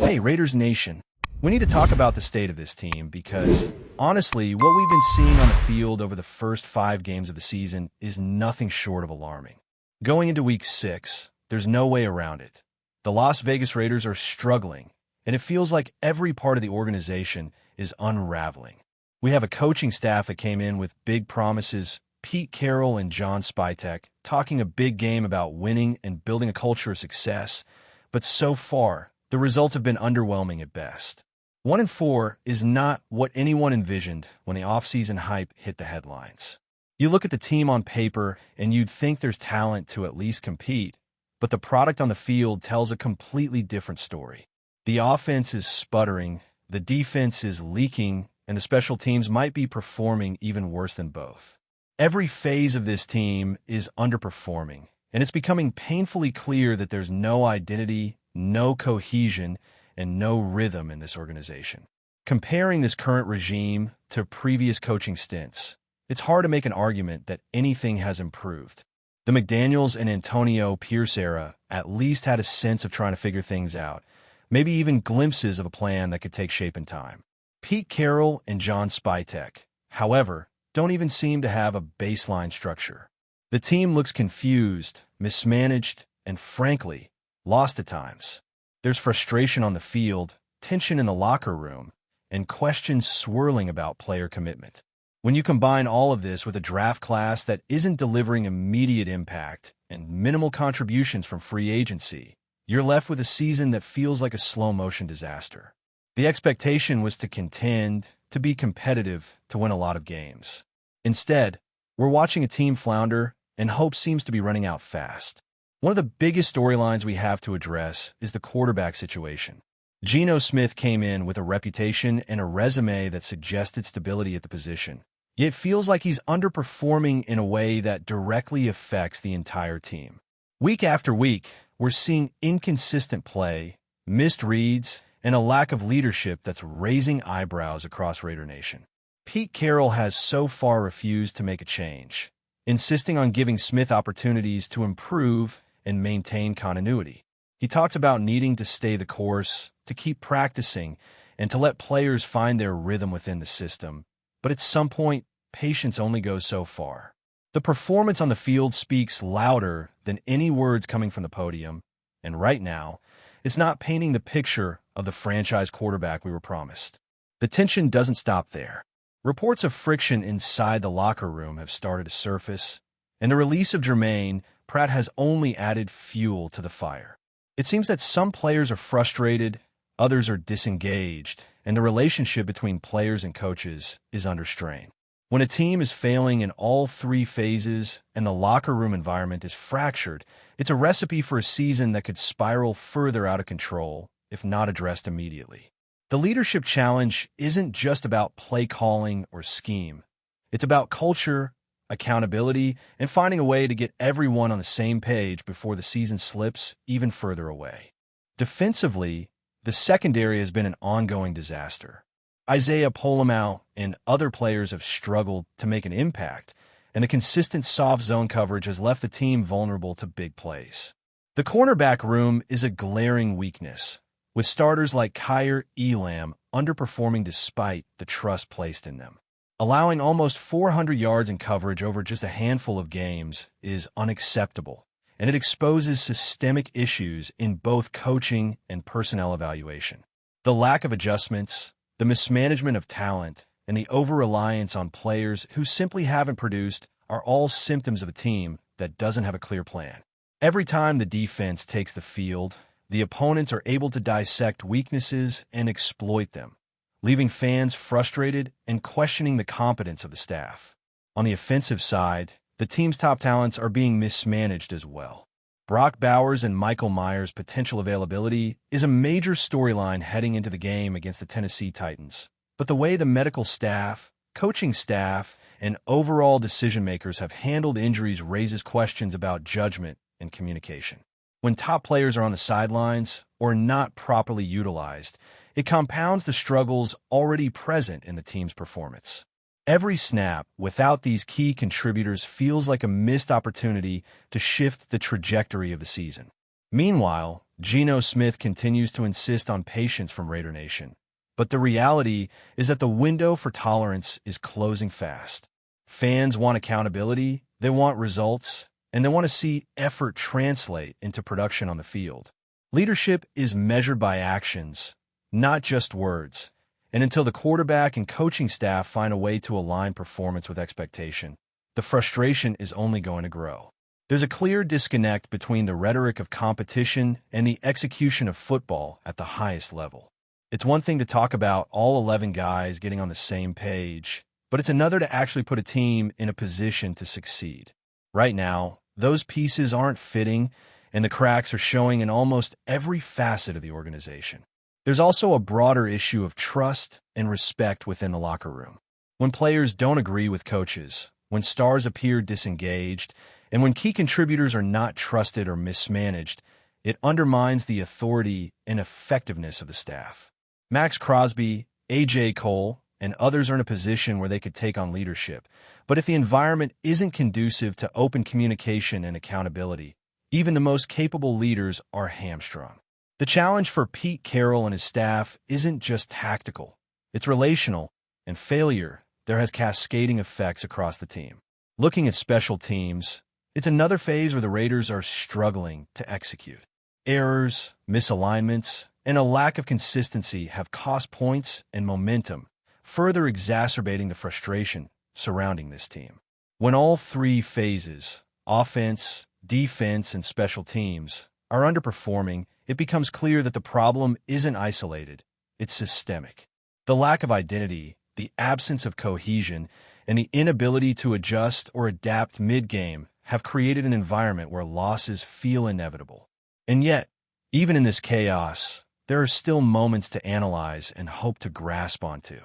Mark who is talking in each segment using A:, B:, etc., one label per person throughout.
A: Hey, Raiders Nation. We need to talk about the state of this team because, honestly, what we've been seeing on the field over the first 5 games of the season is nothing short of alarming. Going into Week 6, there's no way around it. The Las Vegas Raiders are struggling, and it feels like every part of the organization is unraveling. We have a coaching staff that came in with big promises, Pete Carroll and John Spytek, talking a big game about winning and building a culture of success, but so far, the results have been underwhelming at best. 1-4 is not what anyone envisioned when the offseason hype hit the headlines. You look at the team on paper and you'd think there's talent to at least compete, but the product on the field tells a completely different story. The offense is sputtering, the defense is leaking, and the special teams might be performing even worse than both. Every phase of this team is underperforming, and it's becoming painfully clear that there's no identity, no cohesion, and no rhythm in this organization. Comparing this current regime to previous coaching stints, it's hard to make an argument that anything has improved. The McDaniels and Antonio Pierce era at least had a sense of trying to figure things out, maybe even glimpses of a plan that could take shape in time. Pete Carroll and John Spytek, however, don't even seem to have a baseline structure. The team looks confused, mismanaged, and frankly, lost at times. There's frustration on the field, tension in the locker room, and questions swirling about player commitment. When you combine all of this with a draft class that isn't delivering immediate impact and minimal contributions from free agency, you're left with a season that feels like a slow-motion disaster. The expectation was to contend, to be competitive, to win a lot of games. Instead, we're watching a team flounder, and hope seems to be running out fast. One of the biggest storylines we have to address is the quarterback situation. Geno Smith came in with a reputation and a resume that suggested stability at the position, yet feels like he's underperforming in a way that directly affects the entire team. Week after week, we're seeing inconsistent play, missed reads, and a lack of leadership that's raising eyebrows across Raider Nation. Pete Carroll has so far refused to make a change, insisting on giving Smith opportunities to improve and maintain continuity. He talks about needing to stay the course, to keep practicing, and to let players find their rhythm within the system. But at some point, patience only goes so far. The performance on the field speaks louder than any words coming from the podium, and right now, it's not painting the picture of the franchise quarterback we were promised. The tension doesn't stop there. Reports of friction inside the locker room have started to surface, and the release of Jermaine Pratt has only added fuel to the fire. It seems that some players are frustrated, others are disengaged, and the relationship between players and coaches is under strain. When a team is failing in all 3 phases and the locker room environment is fractured, it's a recipe for a season that could spiral further out of control if not addressed immediately. The leadership challenge isn't just about play calling or scheme. It's about culture, accountability, and finding a way to get everyone on the same page before the season slips even further away. Defensively, the secondary has been an ongoing disaster. Isaiah Polamau and other players have struggled to make an impact, and the consistent soft zone coverage has left the team vulnerable to big plays. The cornerback room is a glaring weakness, with starters like Kyer Elam underperforming despite the trust placed in them. Allowing almost 400 yards in coverage over just a handful of games is unacceptable, and it exposes systemic issues in both coaching and personnel evaluation. The lack of adjustments, the mismanagement of talent, and the over-reliance on players who simply haven't produced are all symptoms of a team that doesn't have a clear plan. Every time the defense takes the field, the opponents are able to dissect weaknesses and exploit them, leaving fans frustrated and questioning the competence of the staff. On the offensive side, the team's top talents are being mismanaged as well. Brock Bowers and Michael Myers' potential availability is a major storyline heading into the game against the Tennessee Titans. But the way the medical staff, coaching staff, and overall decision-makers have handled injuries raises questions about judgment and communication. When top players are on the sidelines or not properly utilized, it compounds the struggles already present in the team's performance. Every snap without these key contributors feels like a missed opportunity to shift the trajectory of the season. Meanwhile, Geno Smith continues to insist on patience from Raider Nation, but the reality is that the window for tolerance is closing fast. Fans want accountability, they want results, and they want to see effort translate into production on the field. Leadership is measured by actions, not just words, and until the quarterback and coaching staff find a way to align performance with expectation, the frustration is only going to grow. There's a clear disconnect between the rhetoric of competition and the execution of football at the highest level. It's one thing to talk about all 11 guys getting on the same page, but it's another to actually put a team in a position to succeed. Right now, those pieces aren't fitting, and the cracks are showing in almost every facet of the organization. There's also a broader issue of trust and respect within the locker room. When players don't agree with coaches, when stars appear disengaged, and when key contributors are not trusted or mismanaged, it undermines the authority and effectiveness of the staff. Max Crosby, A.J. Cole, and others are in a position where they could take on leadership, but if the environment isn't conducive to open communication and accountability, even the most capable leaders are hamstrung. The challenge for Pete Carroll and his staff isn't just tactical, it's relational, and failure there has cascading effects across the team. Looking at special teams, it's another phase where the Raiders are struggling to execute. Errors, misalignments, and a lack of consistency have cost points and momentum, further exacerbating the frustration surrounding this team. When all three phases, offense, defense, and special teams, are underperforming, it becomes clear that the problem isn't isolated, it's systemic. The lack of identity, the absence of cohesion, and the inability to adjust or adapt mid-game have created an environment where losses feel inevitable. And yet, even in this chaos, there are still moments to analyze and hope to grasp onto.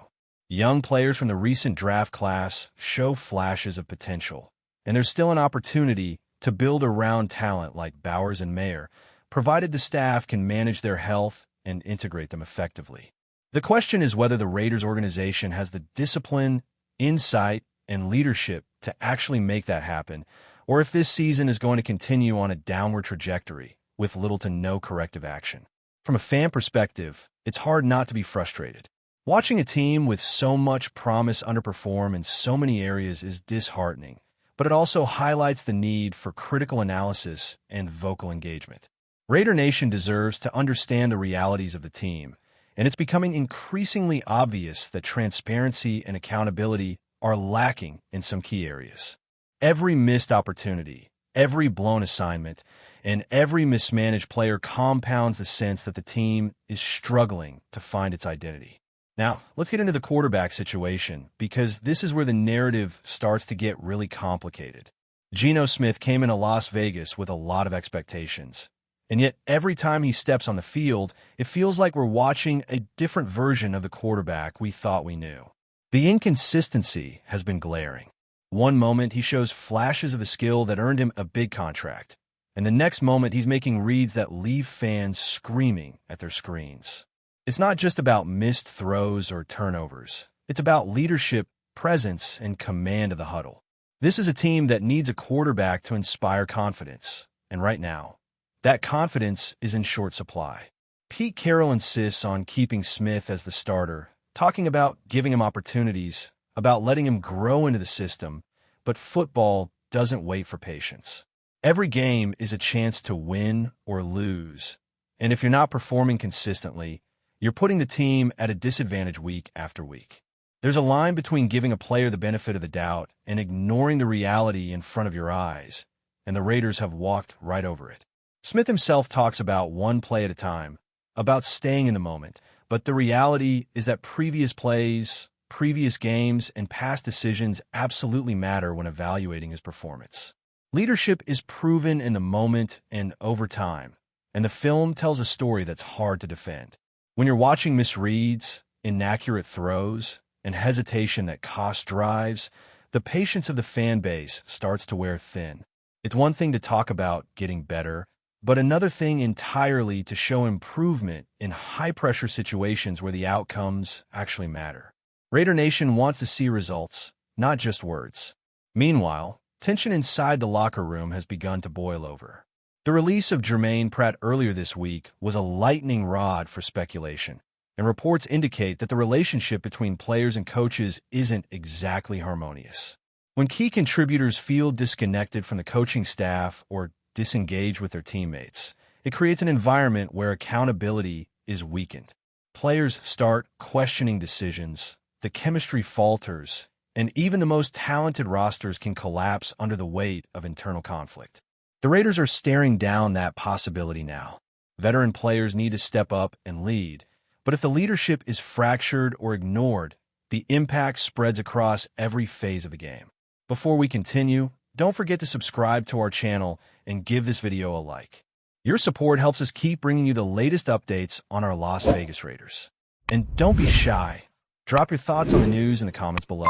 A: Young players from the recent draft class show flashes of potential, and there's still an opportunity to build around talent like Bowers and Mayer, provided the staff can manage their health and integrate them effectively. The question is whether the Raiders organization has the discipline, insight, and leadership to actually make that happen, or if this season is going to continue on a downward trajectory with little to no corrective action. From a fan perspective, it's hard not to be frustrated. Watching a team with so much promise underperform in so many areas is disheartening, but it also highlights the need for critical analysis and vocal engagement. Raider Nation deserves to understand the realities of the team, and it's becoming increasingly obvious that transparency and accountability are lacking in some key areas. Every missed opportunity, every blown assignment, and every mismanaged player compounds the sense that the team is struggling to find its identity. Now, let's get into the quarterback situation, because this is where the narrative starts to get really complicated. Geno Smith came into Las Vegas with a lot of expectations, and yet every time he steps on the field, it feels like we're watching a different version of the quarterback we thought we knew. The inconsistency has been glaring. One moment he shows flashes of a skill that earned him a big contract, and the next moment he's making reads that leave fans screaming at their screens. It's not just about missed throws or turnovers. It's about leadership, presence, and command of the huddle. This is a team that needs a quarterback to inspire confidence, and right now, that confidence is in short supply. Pete Carroll insists on keeping Smith as the starter, talking about giving him opportunities, about letting him grow into the system, but football doesn't wait for patience. Every game is a chance to win or lose, and if you're not performing consistently, you're putting the team at a disadvantage week after week. There's a line between giving a player the benefit of the doubt and ignoring the reality in front of your eyes, and the Raiders have walked right over it. Smith himself talks about one play at a time, about staying in the moment, but the reality is that previous plays, previous games, and past decisions absolutely matter when evaluating his performance. Leadership is proven in the moment and over time, and the film tells a story that's hard to defend. When you're watching misreads, inaccurate throws, and hesitation that cost drives, the patience of the fan base starts to wear thin. It's one thing to talk about getting better, but another thing entirely to show improvement in high-pressure situations where the outcomes actually matter. Raider Nation wants to see results, not just words. Meanwhile, tension inside the locker room has begun to boil over. The release of Jermaine Pratt earlier this week was a lightning rod for speculation, and reports indicate that the relationship between players and coaches isn't exactly harmonious. When key contributors feel disconnected from the coaching staff or disengage with their teammates, it creates an environment where accountability is weakened. Players start questioning decisions, the chemistry falters, and even the most talented rosters can collapse under the weight of internal conflict. The Raiders are staring down that possibility now. Veteran players need to step up and lead, but if the leadership is fractured or ignored, the impact spreads across every phase of the game. Before we continue, don't forget to subscribe to our channel and give this video a like. Your support helps us keep bringing you the latest updates on our Las Vegas Raiders. And don't be shy. Drop your thoughts on the news in the comments below.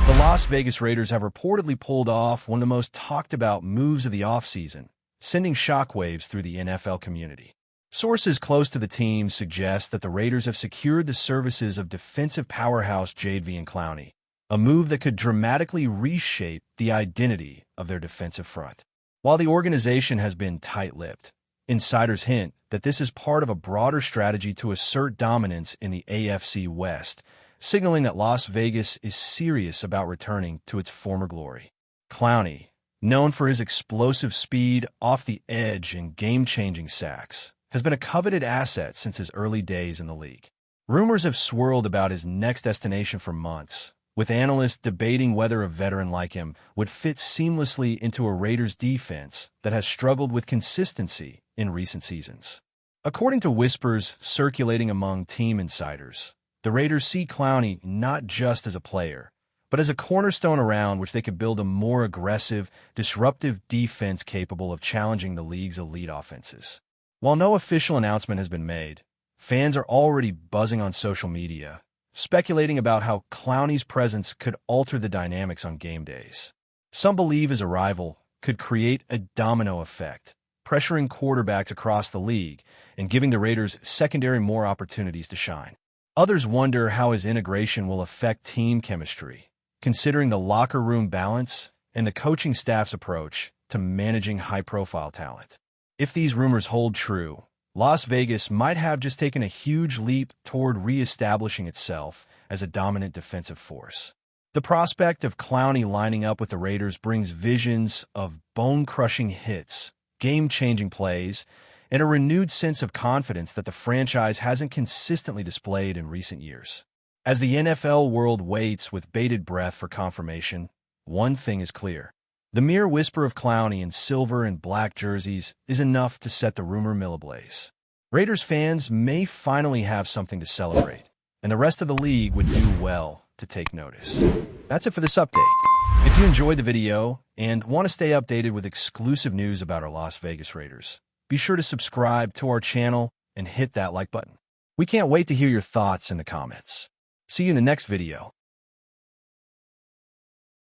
A: The Las Vegas Raiders have reportedly pulled off one of the most talked about moves of the offseason, sending shockwaves through the NFL community. Sources close to the team suggest that the Raiders have secured the services of defensive powerhouse JADEVEON Clowney, a move that could dramatically reshape the identity of their defensive front. While the organization has been tight-lipped, insiders hint that this is part of a broader strategy to assert dominance in the AFC West, signaling that Las Vegas is serious about returning to its former glory. Clowney, known for his explosive speed, off the edge, and game-changing sacks, has been a coveted asset since his early days in the league. Rumors have swirled about his next destination for months, with analysts debating whether a veteran like him would fit seamlessly into a Raiders defense that has struggled with consistency in recent seasons. According to whispers circulating among team insiders, the Raiders see Clowney not just as a player, but as a cornerstone around which they could build a more aggressive, disruptive defense capable of challenging the league's elite offenses. While no official announcement has been made, fans are already buzzing on social media, speculating about how Clowney's presence could alter the dynamics on game days. Some believe his arrival could create a domino effect, pressuring quarterbacks across the league and giving the Raiders secondary more opportunities to shine. Others wonder how his integration will affect team chemistry, considering the locker room balance and the coaching staff's approach to managing high-profile talent. If these rumors hold true, Las Vegas might have just taken a huge leap toward re-establishing itself as a dominant defensive force. The prospect of Clowney lining up with the Raiders brings visions of bone-crushing hits, game-changing plays, and a renewed sense of confidence that the franchise hasn't consistently displayed in recent years. As the NFL world waits with bated breath for confirmation, one thing is clear. The mere whisper of Clowney in silver and black jerseys is enough to set the rumor mill ablaze. Raiders fans may finally have something to celebrate, and the rest of the league would do well to take notice. That's it for this update. If you enjoyed the video and want to stay updated with exclusive news about our Las Vegas Raiders, be sure to subscribe to our channel and hit that like button. We can't wait to hear your thoughts in the comments. See you in the next video.